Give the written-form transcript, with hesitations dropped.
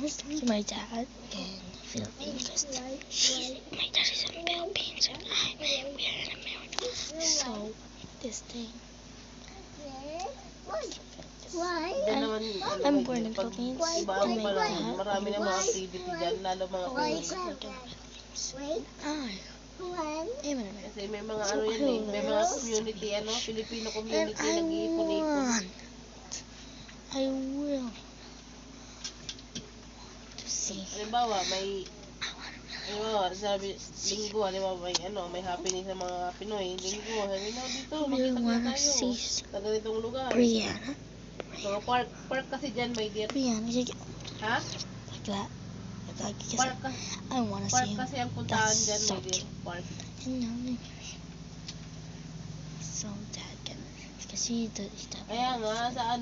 to my dad in Philippines because my dad is in Philippines and we're in America. So this thing. I'm born in Philippines. And my dad. Marami na mga activity dyan, lalo mga kasi may mga ano yan eh, may mga community, Filipino community nag-iipon-ipon. I will to see. Halimbawa, sabi, linggo, may happening sa mga Pinoy, linggo, sabi na dito, makita tayo, sa ganitong lugar. Brianna. Mga park kasi dyan, my dear. Brianna, Ha? like that. Park I want to see him. kasi ang puntahan dyan, so my dear. Park. And now, so dad can, because he does. Kaya nga, sa